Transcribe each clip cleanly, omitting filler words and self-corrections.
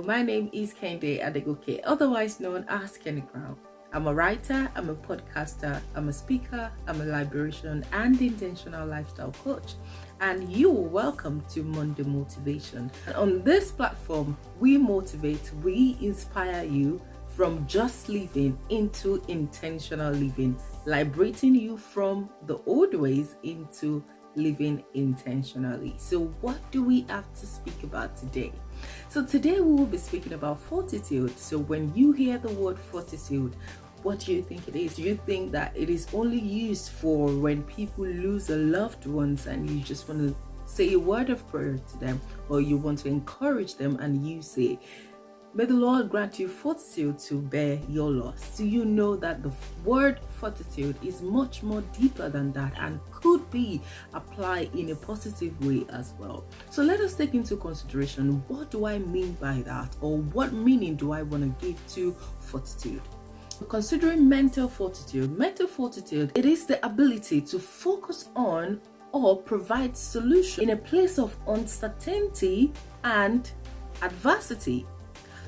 my name is Kende Adegoke, otherwise known as Kenny Crown. I'm a writer, I'm a podcaster, I'm a speaker, I'm a liberation and intentional lifestyle coach. And you are welcome to Monday Motivation. And on this platform, we motivate, we inspire you from just living into intentional living, liberating you from the old ways into living intentionally. So what do we have to speak about today? So today we will be speaking about fortitude. So when you hear the word fortitude, what do you think it is? Do you think that it is only used for when people lose their loved ones and you just want to say a word of prayer to them, or you want to encourage them and you say, may the Lord grant you fortitude to bear your loss? Do you know that the word fortitude is much more deeper than that and could be applied in a positive way as well? So let us take into consideration, what do I mean by that, or what meaning do I want to give to fortitude? Considering mental fortitude, it is the ability to focus on or provide solution in a place of uncertainty and adversity.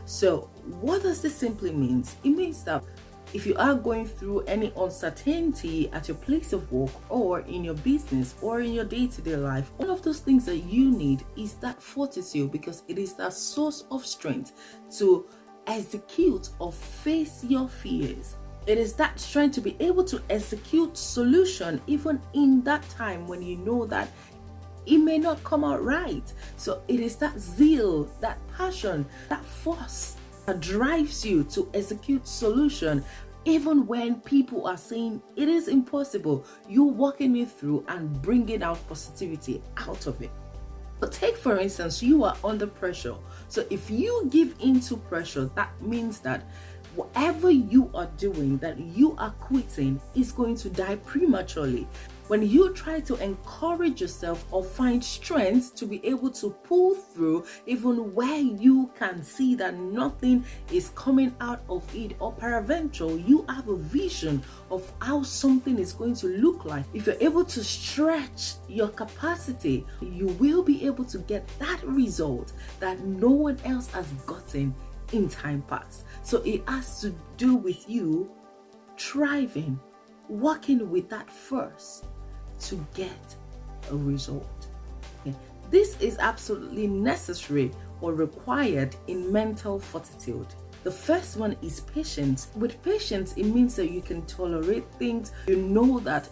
So what does this simply mean? It means that if you are going through any uncertainty at your place of work or in your business or in your day-to-day life, one of those things that you need is that fortitude, because it is that source of strength to execute or face your fears. It is that strength to be able to execute solution even in that time when you know that it may not come out right. So it is that zeal, that passion, that force that drives you to execute solution even when people are saying it is impossible. You walking it through and bringing out positivity out of it. But take for instance, you are under pressure. So if you give into pressure, that means that whatever you are doing, that you are quitting, is going to die prematurely. When you try to encourage yourself or find strength to be able to pull through, even where you can see that nothing is coming out of it, or peradventure you have a vision of how something is going to look like, if you're able to stretch your capacity, you will be able to get that result that no one else has gotten in time past. So it has to do with you thriving, working with that first to get a result. Okay. This is absolutely necessary or required in mental fortitude. The first one is patience. With patience, it means that you can tolerate things. You know that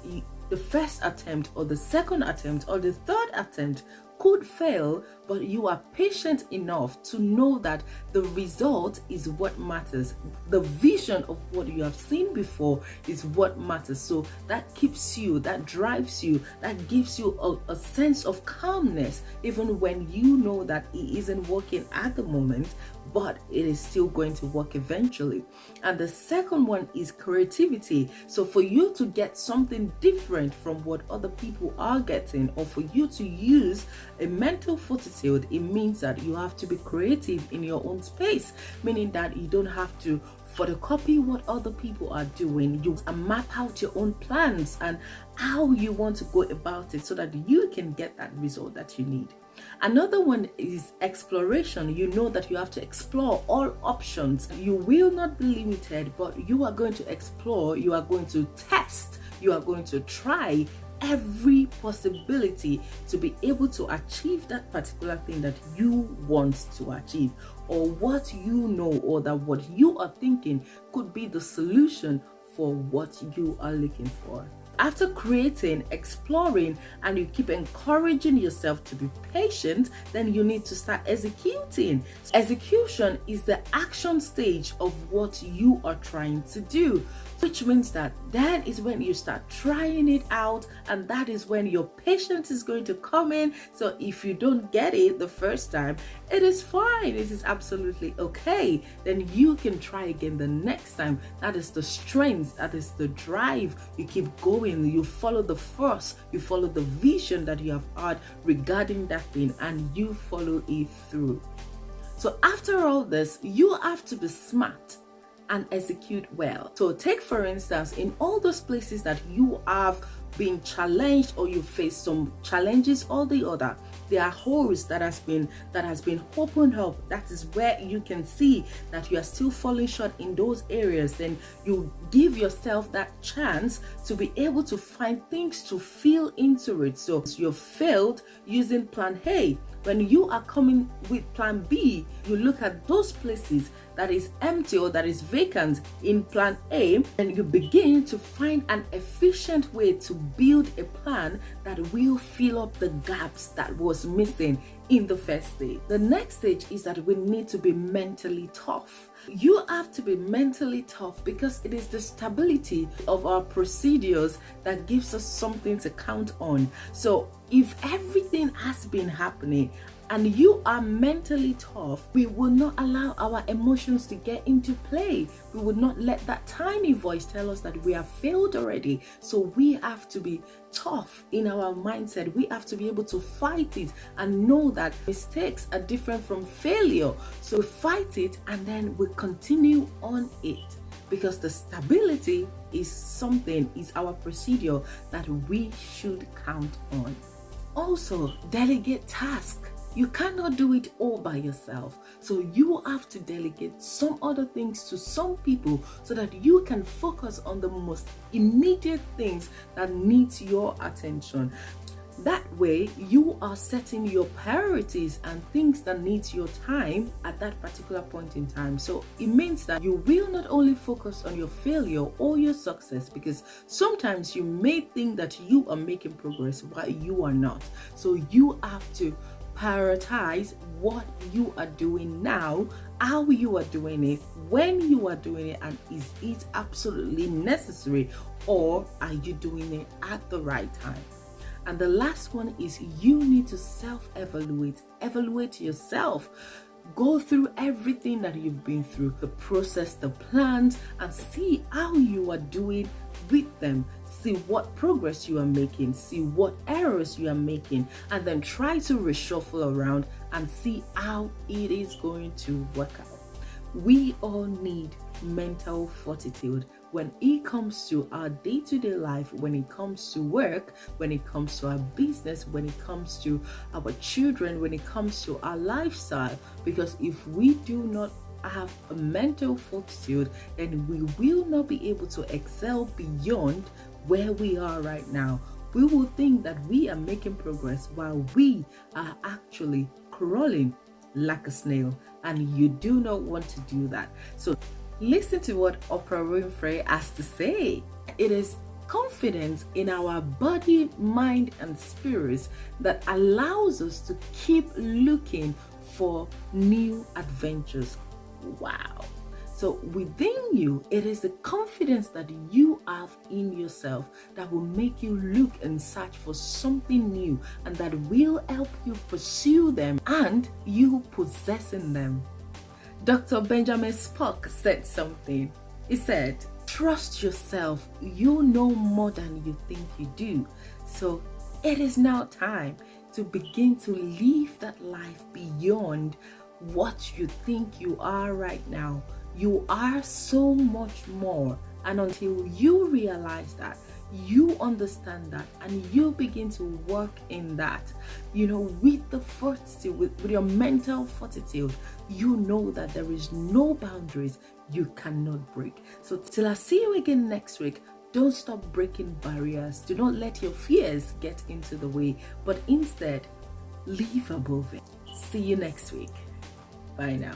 the first attempt or the second attempt or the third attempt could fail, but you are patient enough to know that the result is what matters. The vision of what you have seen before is what matters. So that keeps you, that drives you, that gives you a sense of calmness, even when you know that it isn't working at the moment, but it is still going to work eventually. And the second one is creativity. So for you to get something different from what other people are getting, or for you to use a mental fortitude, it means that you have to be creative in your own space, meaning that you don't have to photocopy what other people are doing. You map out your own plans and how you want to go about it so that you can get that result that you need. Another one is exploration. You know that you have to explore all options. You will not be limited, but you are going to explore, you are going to test, you are going to try every possibility to be able to achieve that particular thing that you want to achieve, or what you know, or that what you are thinking could be the solution for what you are looking for. After creating, exploring, and you keep encouraging yourself to be patient, then you need to start executing. Execution is the action stage of what you are trying to do, which means that is when you start trying it out, and that is when your patience is going to come in. So if you don't get it the first time, it is fine. It is absolutely okay. Then you can try again the next time. That is the strength, that is the drive. You keep going. You follow the force, you follow the vision that you have had regarding that thing, and you follow it through. So after all this, you have to be smart and execute well. So take for instance, in all those places that you have been challenged or you face some challenges or the other, there are holes that has been opened up. That is where you can see that you are still falling short in those areas. Then you give yourself that chance to be able to find things to fill into it. So you failed using plan A. When you are coming with plan B, you look at those places that is empty or that is vacant in plan A, and you begin to find an efficient way to build a plan that will fill up the gaps that was missing in the first stage. The next stage is that we need to be mentally tough. You have to be mentally tough because it is the stability of our procedures that gives us something to count on. So if everything has been happening and you are mentally tough, we will not allow our emotions to get into play. We will not let that tiny voice tell us that we have failed already. So we have to be tough in our mindset. We have to be able to fight it and know that mistakes are different from failure. So fight it and then we continue on it, because the stability is our procedure that we should count on. Also, delegate tasks. You cannot do it all by yourself. So you have to delegate some other things to some people so that you can focus on the most immediate things that needs your attention. That way, you are setting your priorities and things that needs your time at that particular point in time. So it means that you will not only focus on your failure or your success, because sometimes you may think that you are making progress while you are not. So you have to prioritize what you are doing now, how you are doing it, when you are doing it, and is it absolutely necessary, or are you doing it at the right time? And the last one is you need to self-evaluate. Evaluate yourself. Go through everything that you've been through, the process, the plans, and see how you are doing with them. See what progress you are making, see what errors you are making, and then try to reshuffle around and see how it is going to work out. We all need mental fortitude when it comes to our day-to-day life, when it comes to work, when it comes to our business, when it comes to our children, when it comes to our lifestyle. Because if we do not have a mental fortitude, then we will not be able to excel beyond where we are right now. We will think that we are making progress while we are actually crawling like a snail, and you do not want to do that. So listen to what Oprah Winfrey has to say. It is confidence in our body, mind, and spirits that allows us to keep looking for new adventures. Wow. So within you, it is the confidence that you have in yourself that will make you look and search for something new, and that will help you pursue them and you possessing them. Dr. Benjamin Spock said something. He said, trust yourself. You know more than you think you do. So it is now time to begin to live that life beyond what you think you are right now. You are so much more. And until you realize that, you understand that, and you begin to work in that, with the fortitude, with your mental fortitude, you know that there is no boundaries you cannot break. So till I see you again next week, don't stop breaking barriers. Do not let your fears get into the way, but instead live above it. See you next week. Bye now.